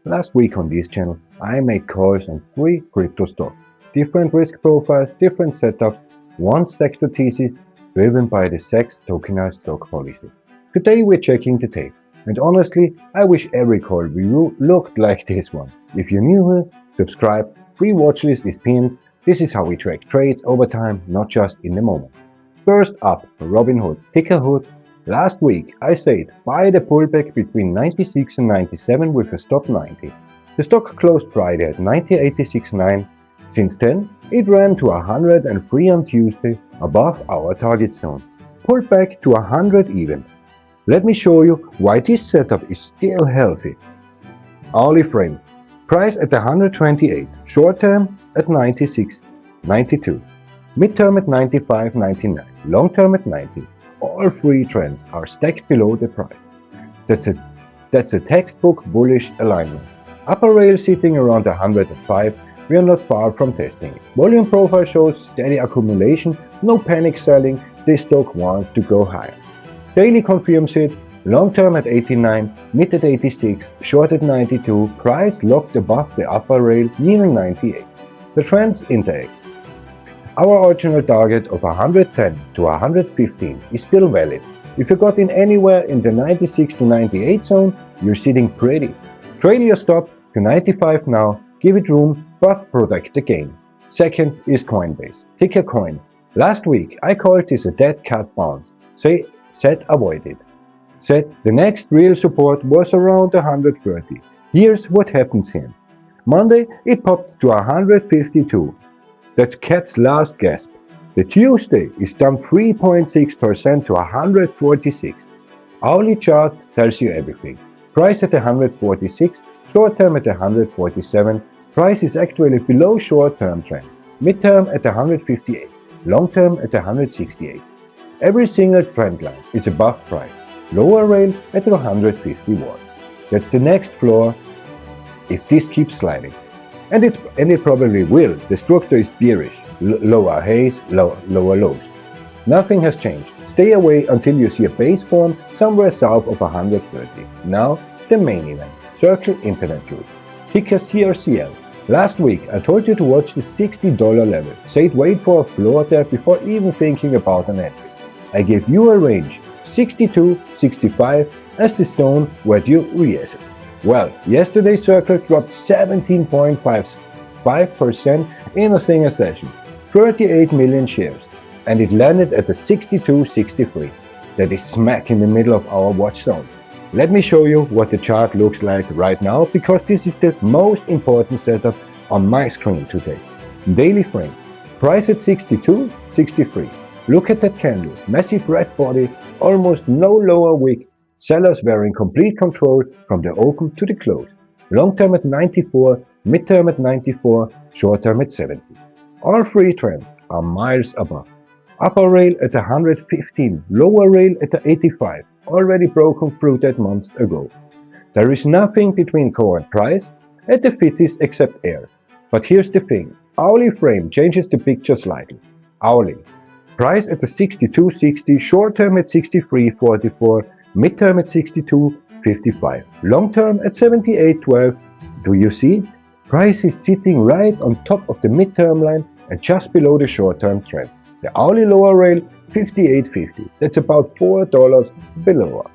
Last week on this channel, I made calls on 3 crypto stocks. Different risk profiles, different setups, one sector thesis driven by the SEC's tokenized stock policy. Today we're checking the tape. And honestly, I wish every call review looked like this one. If you're new here, subscribe, free watchlist is pinned. This is how we track trades over time, not just in the moment. First up, Robinhood, ticker Hood. Last week I said buy the pullback between 96 and 97 with a stop 90. The stock closed Friday at 90.86.9. Since then, it ran to 103 on Tuesday, above our target zone. Pulled back to 100 even. Let me show you why this setup is still healthy. Hourly frame. Price at 128, short term at 96.92. Mid-term at 95.99, long-term at 90. All three trends are stacked below the price. That's a textbook bullish alignment. Upper rail sitting around 105, we are not far from testing it. Volume profile shows steady accumulation, no panic selling, this stock wants to go higher. Daily confirms it, long-term at 89, mid at 86, short at 92, price locked above the upper rail nearing 98. The trends interact. Our original target of 110 to 115 is still valid. If you got in anywhere in the 96 to 98 zone, you're sitting pretty. Trail your stop to 95 now, give it room, but protect the gain. Second is Coinbase, ticker Coin. Last week I called this a dead cat bounce. Said avoid it. Said the next real support was around 130. Here's what happened since. Monday it popped to 152. That's cat's last gasp. The Tuesday is down 3.6% to 146. Hourly chart tells you everything. Price at 146, short term at 147. Price is actually below short term trend. Mid-term at 158, long term at 168. Every single trend line is above price. Lower rail at 151. That's the next floor if this keeps sliding. And it probably will. The structure is bearish, lower highs, lower lows. Nothing has changed. Stay away until you see a base form somewhere south of 130. Now, the main event, Circle Internet Group, ticker CRCL. Last week I told you to watch the $60 level. Said wait for a floor there before even thinking about an entry. I gave you a range, 62, 65 as the zone where you reassess. Well, yesterday Circle dropped 17.55% in a single session, 38 million shares, and it landed at the 62.63. That is smack in the middle of our watch zone. Let me show you what the chart looks like right now, because this is the most important setup on my screen today. Daily frame, price at 62.63. Look at that candle, massive red body, almost no lower wick. Sellers were in complete control from the open to the close. Long term at 94, mid term at 94, short term at 70. All three trends are miles above. Upper rail at 115, lower rail at 85, already broken through that months ago. There is nothing between core and price at the 50s except air. But here's the thing, hourly frame changes the picture slightly. Hourly. Price at the 62.60, short term at 63.44, mid-term at 62.55, long-term at 78.12. Do you see? Price is sitting right on top of the mid-term line and just below the short-term trend. The hourly lower rail, 58.50. That's about $4 below.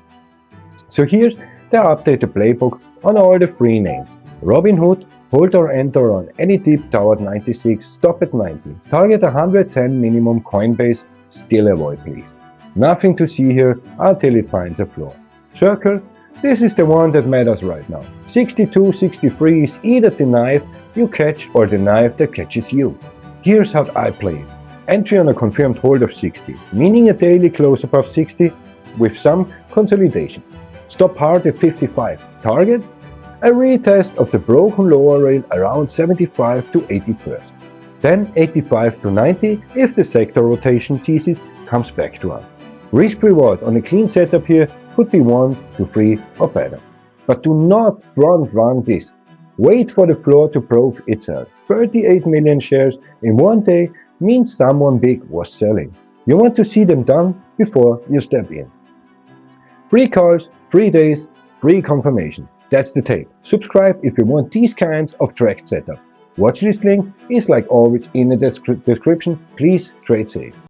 So here's the updated playbook on all the three names. Robinhood, hold or enter on any dip toward 96, stop at 90. Target 110 minimum. Coinbase, still avoid please. Nothing to see here until it finds a floor. Circle, this is the one that matters right now. 62.63 is either the knife you catch or the knife that catches you. Here's how I play it. Entry on a confirmed hold of 60, meaning a daily close above 60 with some consolidation. Stop hard at 55. Target, a retest of the broken lower rail around 75 to 81st. Then 85 to 90 if the sector rotation thesis comes back to us. Risk reward on a clean setup here could be 1 to 3 or better. But do not front run this. Wait for the floor to prove itself. 38 million shares in one day means someone big was selling. You want to see them done before you step in. 3 calls, 3 days, 3 confirmation. That's the take. Subscribe if you want these kinds of tracked setup. Watch list link is like always in the description. Please trade safe.